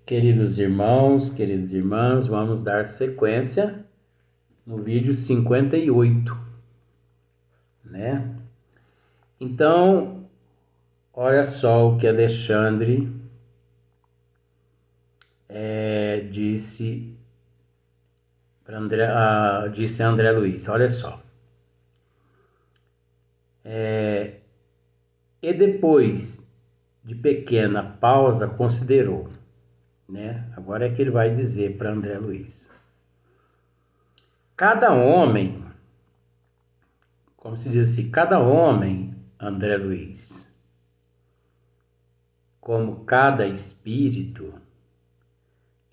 Queridos irmãos, queridas irmãs, vamos dar sequência no vídeo 58, né? Então, olha só o que Alexandre disse para disse a André Luiz, olha só. E depois de pequena pausa, considerou, né? Agora é que ele vai dizer para André Luiz. Cada homem, como se diz assim, cada homem, André Luiz, como cada espírito,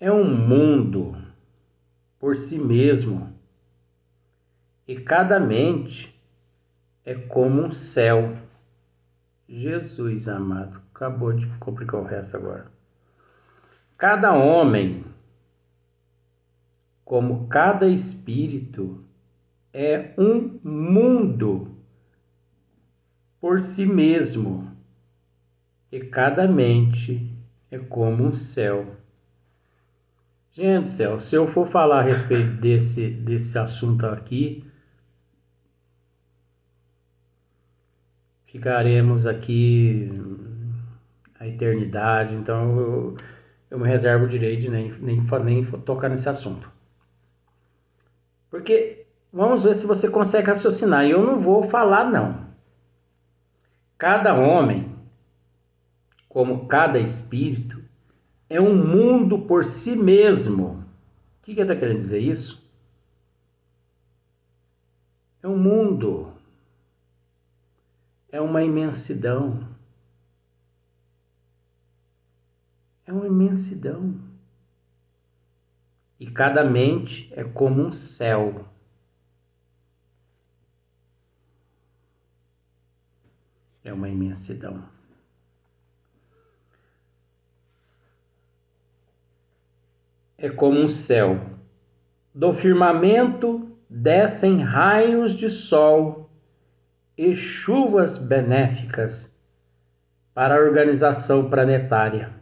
é um mundo por si mesmo, e cada mente é como um céu. Jesus amado, acabou de complicar o resto agora. Cada homem, como cada espírito, é um mundo por si mesmo, e cada mente é como um céu. Gente do céu, se eu for falar a respeito desse assunto aqui, ficaremos aqui a eternidade, então eu me reservo o direito de nem tocar nesse assunto. Porque vamos ver se você consegue raciocinar, e eu não vou falar não. Cada homem, como cada espírito, é um mundo por si mesmo. O que ele está querendo dizer isso? É um mundo, é uma imensidão. É uma imensidão. E cada mente é como um céu. É uma imensidão. É como um céu. Do firmamento descem raios de sol e chuvas benéficas para a organização planetária.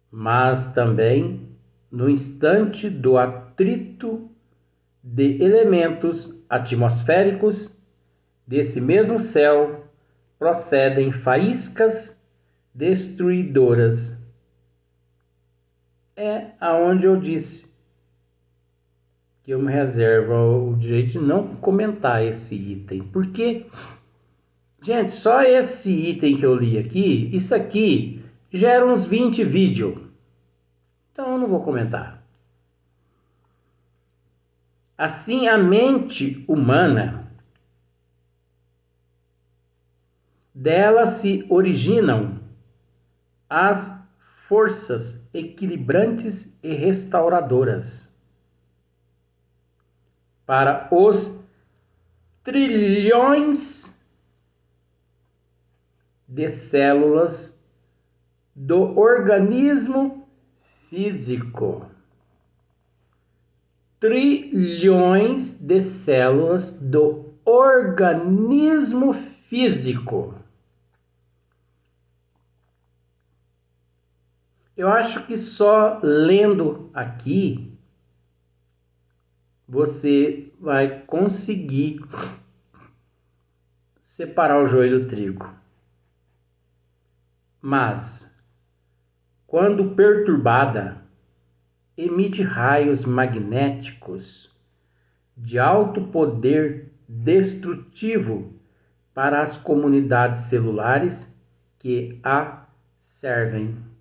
Mas também, no instante do atrito de elementos atmosféricos desse mesmo céu, procedem faíscas destruidoras. É aonde eu disse que eu me reservo o direito de não comentar esse item. Porque, gente, só esse item que eu li aqui, isso aqui gera uns 20 vídeos. Então eu não vou comentar. Assim, a mente humana, dela se originam as forças equilibrantes e restauradoras para os trilhões de células do organismo físico. Trilhões de células do organismo físico. Eu acho que só lendo aqui você vai conseguir separar o joio do trigo. Mas, quando perturbada, emite raios magnéticos de alto poder destrutivo para as comunidades celulares que a servem.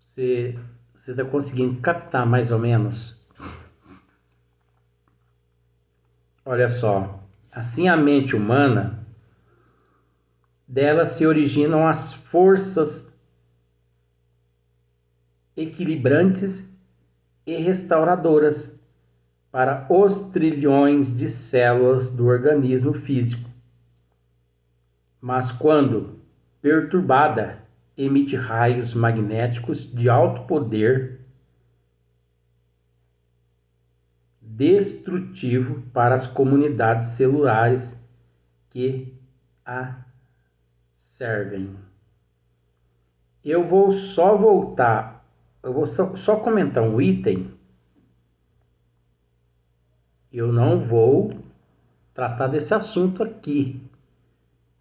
Você está conseguindo captar mais ou menos? Olha só, assim a mente humana, dela se originam as forças equilibrantes e restauradoras para os trilhões de células do organismo físico. Mas quando perturbada, emite raios magnéticos de alto poder destrutivo para as comunidades celulares que a servem. Eu vou só voltar, eu vou só comentar um item. Eu não vou tratar desse assunto aqui.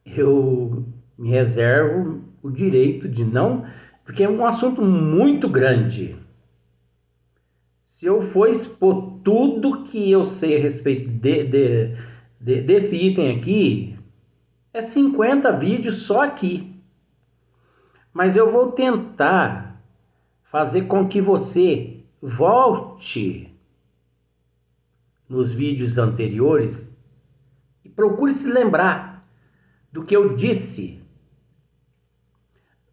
Eu me reservo o direito de não, porque é um assunto muito grande. Se eu for expor tudo que eu sei a respeito desse item aqui, é 50 vídeos só aqui. Mas eu vou tentar fazer com que você volte nos vídeos anteriores e procure se lembrar do que eu disse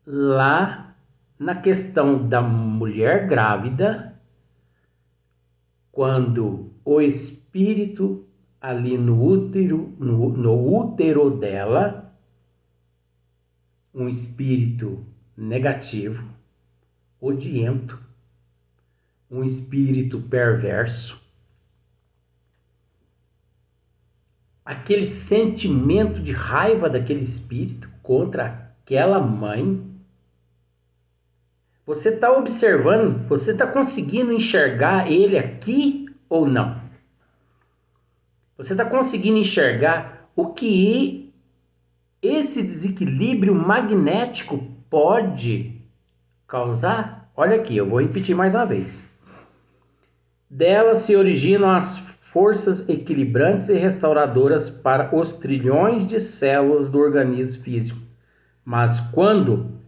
lá na questão da mulher grávida, quando o espírito ali no útero dela, um espírito negativo, odiento, um espírito perverso, aquele sentimento de raiva daquele espírito contra aquela mãe. Você está observando? Você está conseguindo enxergar ele aqui ou não? Você está conseguindo enxergar o que esse desequilíbrio magnético pode causar? Olha aqui, eu vou repetir mais uma vez. Dela se originam as forças equilibrantes e restauradoras para os trilhões de células do organismo físico. Mas quando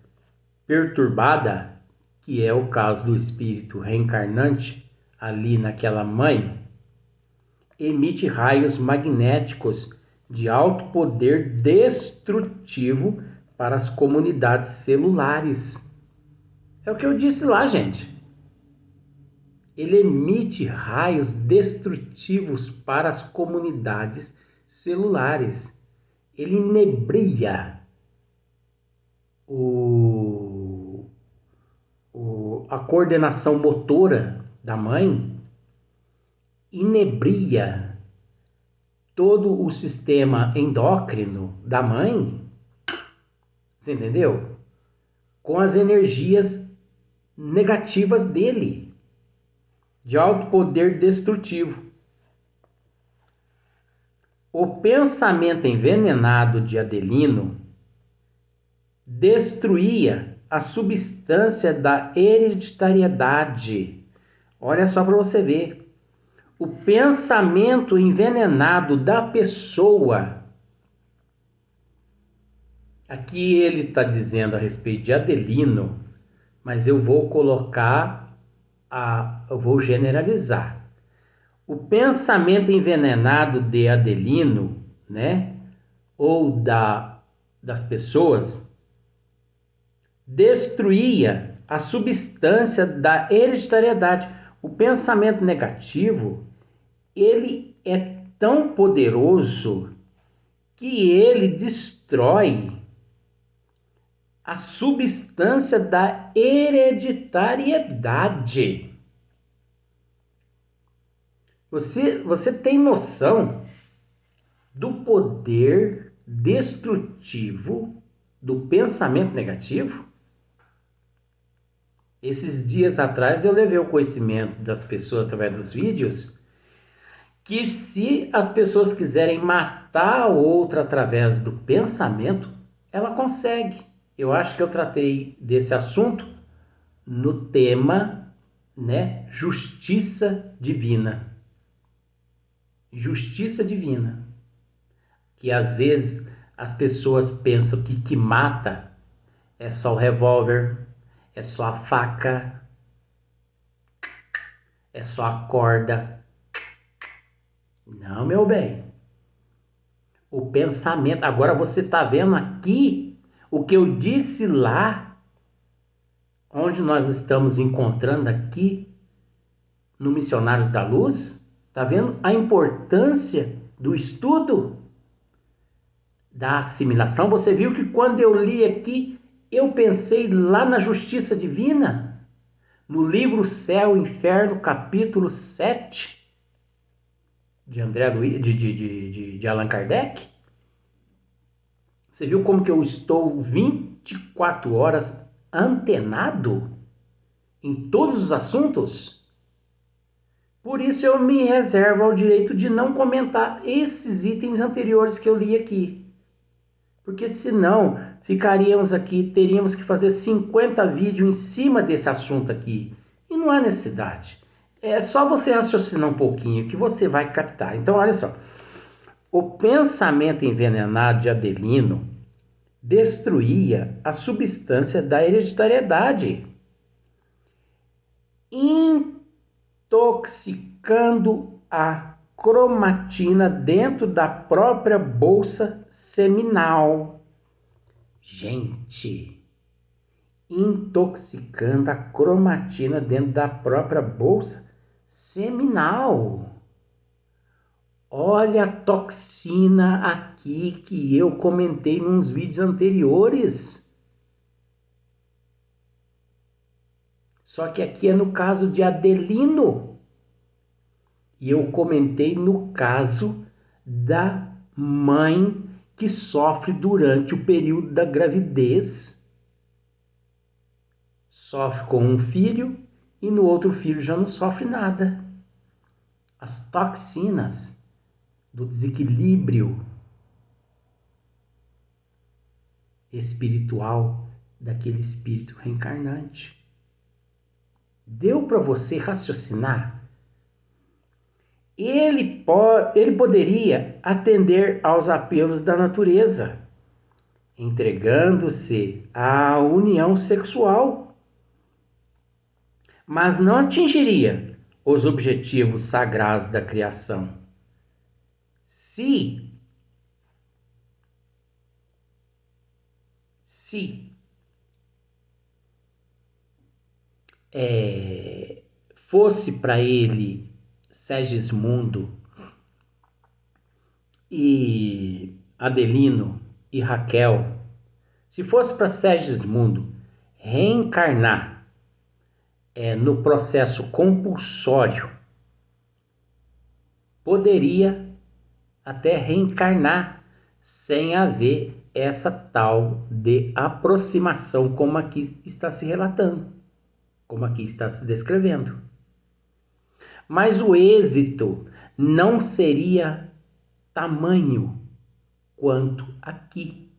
perturbada, que é o caso do espírito reencarnante ali naquela mãe, emite raios magnéticos de alto poder destrutivo para as comunidades celulares. É o que eu disse lá, gente. Ele emite raios destrutivos para as comunidades celulares. Ele inebria a coordenação motora da mãe, inebria todo o sistema endócrino da mãe, você entendeu? Com as energias negativas dele, de alto poder destrutivo. O pensamento envenenado de Adelino destruía a substância da hereditariedade. Olha só para você ver. O pensamento envenenado da pessoa. Aqui ele está dizendo a respeito de Adelino, mas eu vou eu vou generalizar. O pensamento envenenado de Adelino, né, ou das pessoas, destruía a substância da hereditariedade. O pensamento negativo, ele é tão poderoso que ele destrói a substância da hereditariedade. Você tem noção do poder destrutivo do pensamento negativo? Esses dias atrás eu levei o conhecimento das pessoas através dos vídeos que se as pessoas quiserem matar a outra através do pensamento, ela consegue. Eu acho que eu tratei desse assunto no tema, né, justiça divina. Justiça divina. Que às vezes as pessoas pensam que mata é só o revólver, é só a faca, é só a corda. Não, meu bem. O pensamento. Agora você está vendo aqui o que eu disse lá, onde nós estamos encontrando aqui no Missionários da Luz. Está vendo a importância do estudo da assimilação? Você viu que quando eu li aqui, eu pensei lá na justiça divina, no livro Céu e Inferno, capítulo 7, de Allan Kardec. Você viu como que eu estou 24 horas antenado em todos os assuntos? Por isso eu me reservo ao direito de não comentar esses itens anteriores que eu li aqui. Porque senão ficaríamos aqui, teríamos que fazer 50 vídeos em cima desse assunto aqui. E não há necessidade. É só você raciocinar um pouquinho que você vai captar. Então olha só. O pensamento envenenado de Adelino destruía a substância da hereditariedade, intoxicando a cromatina dentro da própria bolsa seminal. Gente, intoxicando a cromatina dentro da própria bolsa seminal. Olha a toxina aqui que eu comentei nos vídeos anteriores. Só que aqui é no caso de Adelino. E eu comentei no caso da mãe que sofre durante o período da gravidez. Sofre com um filho e no outro filho já não sofre nada. As toxinas do desequilíbrio espiritual daquele espírito reencarnante. Deu para você raciocinar? Ele poderia atender aos apelos da natureza, entregando-se à união sexual, mas não atingiria os objetivos sagrados da criação. Se fosse para ele Segismundo e Adelino e Raquel, se fosse para Segismundo reencarnar no processo compulsório, poderia até reencarnar sem haver essa tal de aproximação como aqui está se relatando, como aqui está se descrevendo. Mas o êxito não seria tamanho quanto aqui.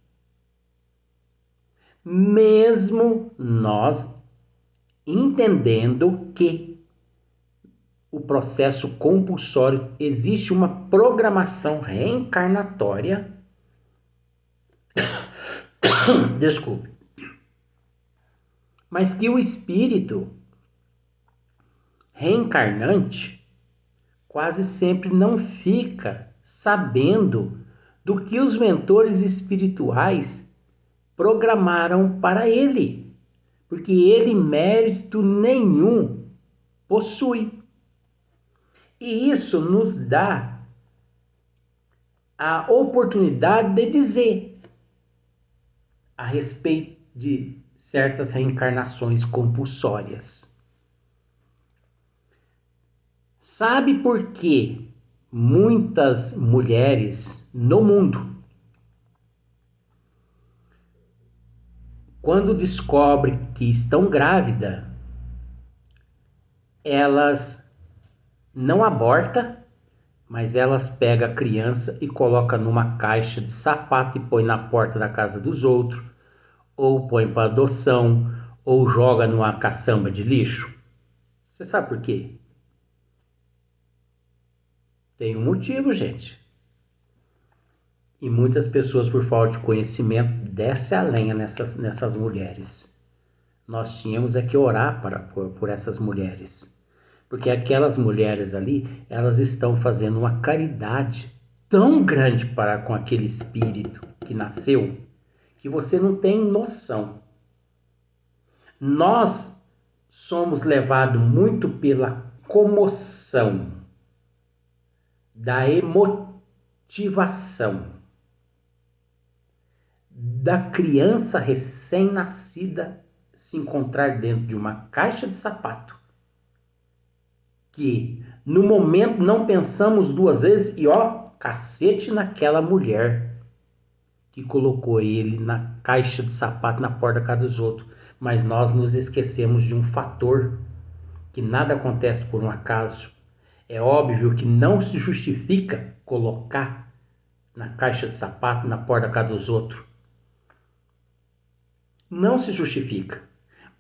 Mesmo nós entendendo que o processo compulsório existe uma programação reencarnatória. Desculpe. Mas que o espírito reencarnante quase sempre não fica sabendo do que os mentores espirituais programaram para ele, porque ele mérito nenhum possui. E isso nos dá a oportunidade de dizer a respeito de certas reencarnações compulsórias. Sabe por que muitas mulheres no mundo, quando descobrem que estão grávidas, elas não abortam, mas elas pegam a criança e colocam numa caixa de sapato e põe na porta da casa dos outros, ou põe para adoção, ou joga numa caçamba de lixo? Você sabe por quê? Tem um motivo, gente. E muitas pessoas, por falta de conhecimento, descem a lenha nessas mulheres. Nós tínhamos que orar por essas mulheres. Porque aquelas mulheres ali, elas estão fazendo uma caridade tão grande com aquele espírito que nasceu, que você não tem noção. Nós somos levados muito pela comoção da emotivação da criança recém-nascida se encontrar dentro de uma caixa de sapato, que no momento não pensamos duas vezes e cacete naquela mulher e colocou ele na caixa de sapato na porta da casa dos outros. Mas nós nos esquecemos de um fator, que nada acontece por um acaso. É óbvio que não se justifica colocar na caixa de sapato na porta da casa dos outros. Não se justifica.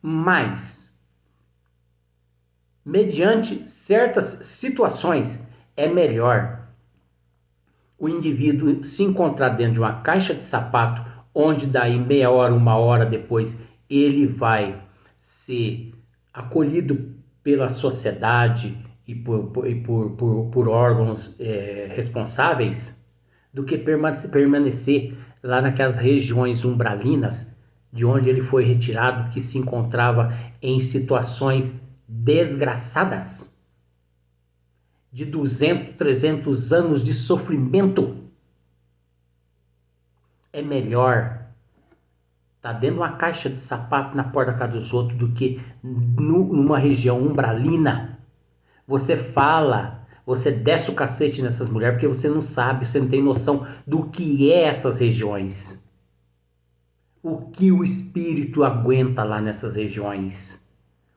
Mas, mediante certas situações, é melhor o indivíduo se encontrar dentro de uma caixa de sapato, onde daí meia hora, uma hora depois, ele vai ser acolhido pela sociedade e por órgãos responsáveis, do que permanecer lá naquelas regiões umbralinas, de onde ele foi retirado, que se encontrava em situações desgraçadas, de 200, 300 anos de sofrimento. É melhor estar dentro de uma caixa de sapato na porta da casa dos outros do que numa região umbralina. Você fala, você desce o cacete nessas mulheres porque você não sabe, você não tem noção do que é essas regiões. O que o espírito aguenta lá nessas regiões.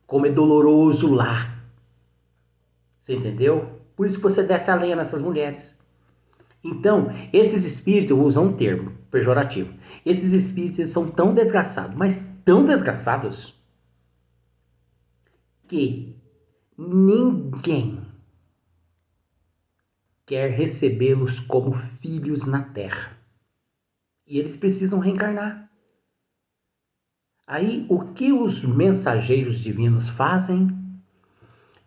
Como é doloroso lá. Você entendeu? Por isso que você desce a lenha nessas mulheres. Então, esses espíritos, eu vou usar um termo pejorativo. Esses espíritos, eles são tão desgraçados, mas tão desgraçados, que ninguém quer recebê-los como filhos na Terra. E eles precisam reencarnar. Aí, o que os mensageiros divinos fazem?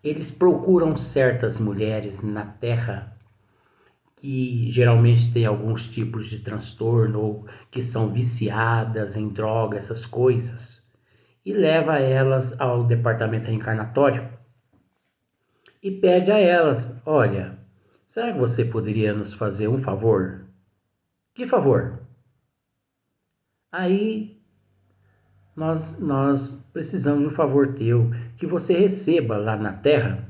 Eles procuram certas mulheres na Terra que geralmente têm alguns tipos de transtorno ou que são viciadas em droga, essas coisas, e leva elas ao departamento reencarnatório e pede a elas: olha, será que você poderia nos fazer um favor? Que favor? Aí nós precisamos de um favor teu, que você receba lá na Terra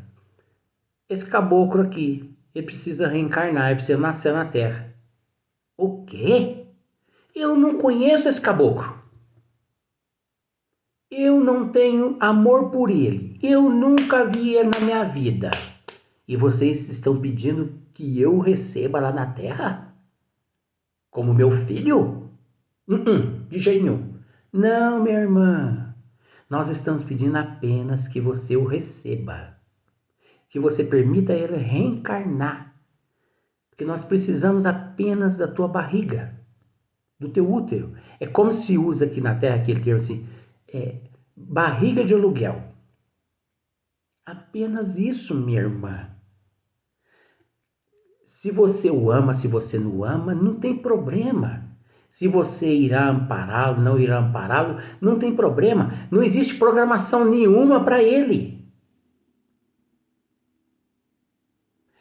esse caboclo aqui. Ele precisa reencarnar, ele precisa nascer na Terra. O quê? Eu não conheço esse caboclo. Eu não tenho amor por ele. Eu nunca vi ele na minha vida. E vocês estão pedindo que eu receba lá na Terra? Como meu filho? De jeito nenhum. Não, minha irmã. Nós estamos pedindo apenas que você o receba. Que você permita ele reencarnar. Porque nós precisamos apenas da tua barriga, do teu útero. É como se usa aqui na Terra aquele termo assim, barriga de aluguel. Apenas isso, minha irmã. Se você o ama, se você não o ama, não tem problema. Se você irá ampará-lo, não irá ampará-lo, não tem problema. Não existe programação nenhuma para ele.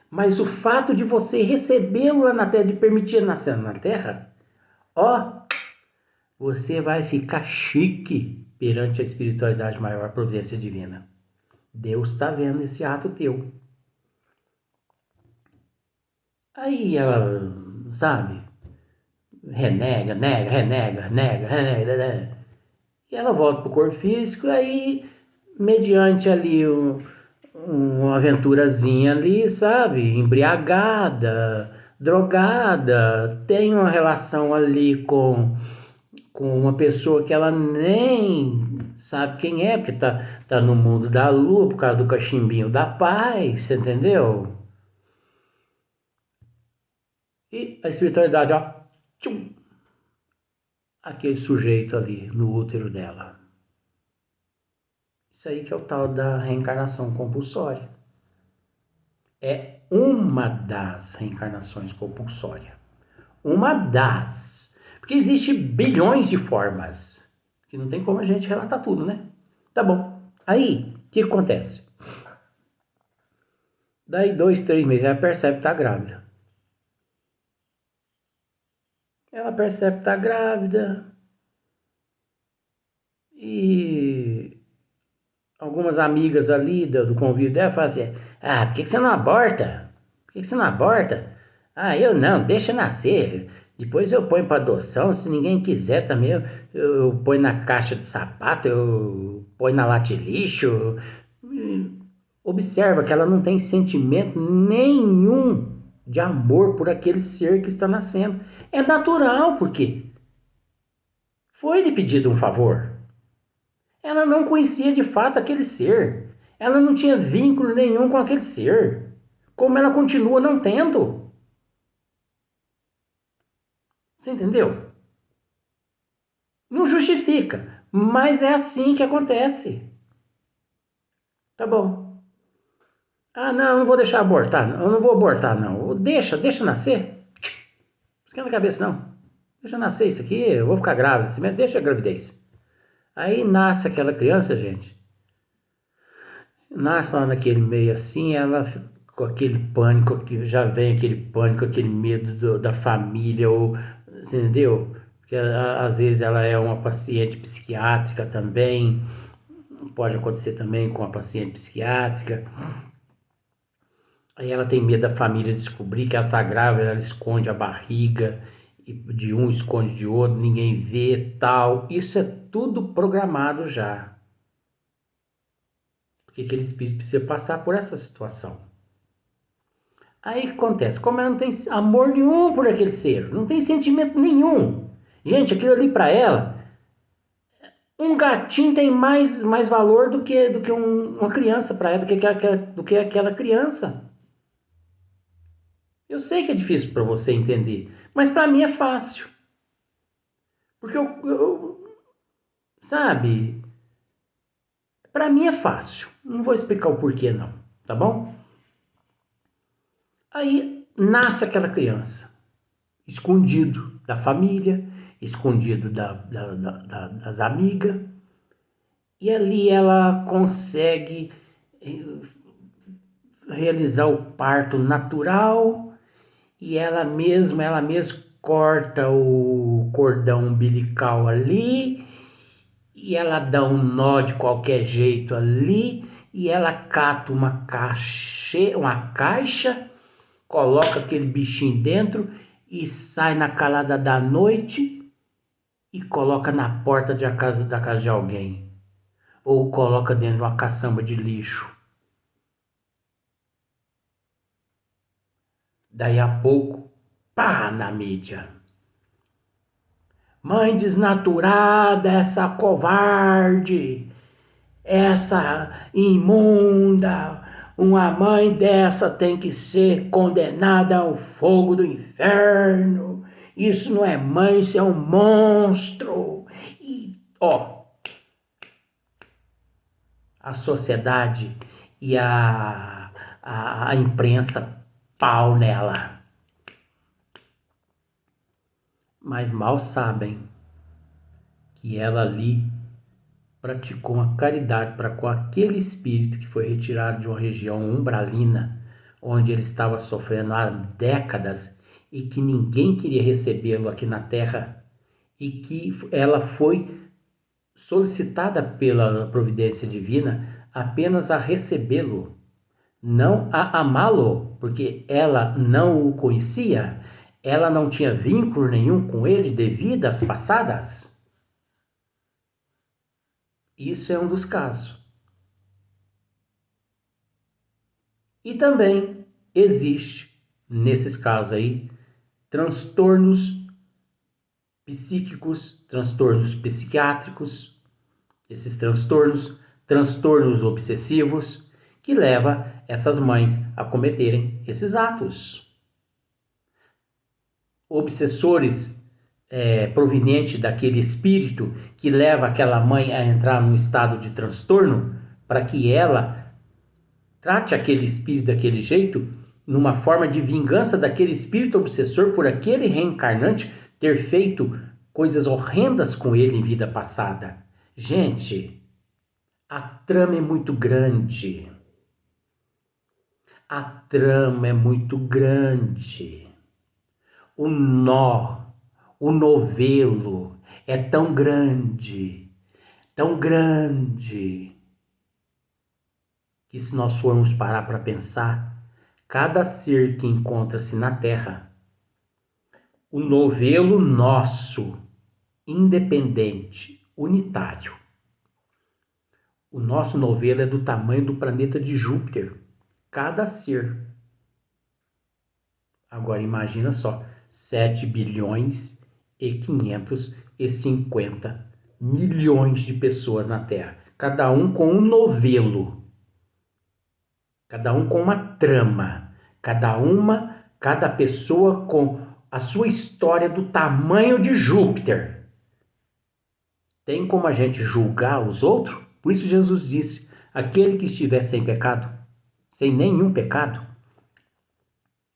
Mas o fato de você recebê-lo lá na Terra, de permitir nascer na Terra, você vai ficar chique perante a espiritualidade maior, a providência divina. Deus está vendo esse ato teu. Aí ela, sabe, renega. E ela volta pro corpo físico, aí, mediante ali uma aventurazinha ali, sabe, embriagada, drogada, tem uma relação ali com uma pessoa que ela nem sabe quem é, porque tá no mundo da lua, por causa do cachimbinho da paz, você entendeu? E a espiritualidade, tchum, aquele sujeito ali no útero dela. Isso aí que é o tal da reencarnação compulsória. É uma das reencarnações compulsórias. Uma das. Porque existe bilhões de formas. Que não tem como a gente relatar tudo, né? Tá bom. Aí, o que acontece? Daí 2, 3 meses ela percebe que tá grávida. Ela percebe que tá grávida. E algumas amigas ali do convívio dela falam assim: por que você não aborta? Por que você não aborta? Eu não, deixa nascer. Depois eu ponho para adoção, se ninguém quiser também, eu ponho na caixa de sapato, eu ponho na lata de lixo. Observa que ela não tem sentimento nenhum de amor por aquele ser que está nascendo. É natural, porque foi lhe pedido um favor. Ela não conhecia de fato aquele ser. Ela não tinha vínculo nenhum com aquele ser. Como ela continua não tendo. Você entendeu? Não justifica, mas é assim que acontece. Tá bom. Ah, não, eu não vou deixar abortar. Eu não vou abortar, não. Deixa nascer. Não esquenta a cabeça, não. Deixa nascer isso aqui, eu vou ficar grávida. Deixa a gravidez. Aí nasce aquela criança, gente. Nasce lá naquele meio assim, ela com aquele pânico, já vem aquele pânico, aquele medo da família, ou, você entendeu? Porque às vezes ela é uma paciente psiquiátrica também, pode acontecer também com a paciente psiquiátrica. Aí ela tem medo da família descobrir que ela tá grávida, ela esconde a barriga, e de um esconde de outro, ninguém vê, tal. Isso é tudo programado já. Porque aquele espírito precisa passar por essa situação. Aí acontece, como ela não tem amor nenhum por aquele ser, não tem sentimento nenhum. Gente, aquilo ali para ela, um gatinho tem mais valor do que uma criança para ela, do que aquela criança. Eu sei que é difícil para você entender, mas para mim é fácil. Porque sabe, para mim é fácil. Não vou explicar o porquê não, tá bom? Aí nasce aquela criança, escondido da família, escondido das amigas, e ali ela consegue realizar o parto natural e ela mesma corta o cordão umbilical ali e ela dá um nó de qualquer jeito ali e ela cata uma caixa, coloca aquele bichinho dentro e sai na calada da noite e coloca na porta da casa de alguém. Ou coloca dentro de uma caçamba de lixo. Daí a pouco, pá, na mídia. Mãe desnaturada, essa covarde, essa imunda, uma mãe dessa tem que ser condenada ao fogo do inferno. Isso não é mãe, isso é um monstro. E, ó, a sociedade e a imprensa pau nela. Mas mal sabem que ela ali praticou uma caridade para com aquele espírito que foi retirado de uma região umbralina, onde ele estava sofrendo há décadas e que ninguém queria recebê-lo aqui na Terra, e que ela foi solicitada pela providência divina apenas a recebê-lo, não a amá-lo, porque ela não o conhecia, ela não tinha vínculo nenhum com ele devido às passadas. Isso é um dos casos. E também existe, nesses casos aí, transtornos psíquicos, transtornos psiquiátricos, esses transtornos obsessivos, que leva essas mães a cometerem esses atos. Obsessores provenientes daquele espírito que leva aquela mãe a entrar num estado de transtorno para que ela trate aquele espírito daquele jeito, numa forma de vingança daquele espírito obsessor por aquele reencarnante ter feito coisas horrendas com ele em vida passada. Gente, a trama é muito grande. A trama é muito grande. O nó, o novelo é tão grande, que se nós formos parar para pensar, cada ser que encontra-se na Terra o novelo nosso, independente, unitário. O nosso novelo é do tamanho do planeta de Júpiter, cada ser. Agora imagina só, 7 bilhões e 550 milhões de pessoas na Terra, cada um com um novelo, cada um com uma trama, cada pessoa com a sua história do tamanho de Júpiter. Tem como a gente julgar os outros? Por isso Jesus disse, aquele que estiver sem pecado, sem nenhum pecado,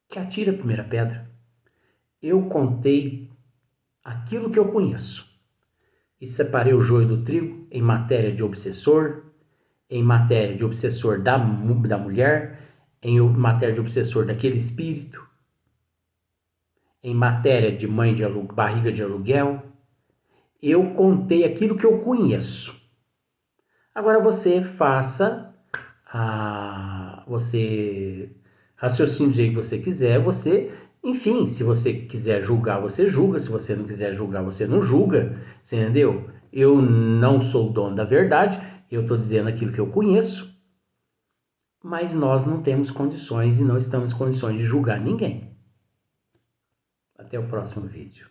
que atire a primeira pedra. Eu contei aquilo que eu conheço e separei o joio do trigo em matéria de obsessor, em matéria de obsessor da mulher, em matéria de obsessor daquele espírito, em matéria de mãe de barriga de aluguel. Eu contei aquilo que eu conheço. Agora você faça, você raciocine do jeito que você quiser, enfim, se você quiser julgar, você julga, se você não quiser julgar, você não julga, você entendeu? Eu não sou o dono da verdade, eu estou dizendo aquilo que eu conheço, mas nós não temos condições e não estamos em condições de julgar ninguém. Até o próximo vídeo.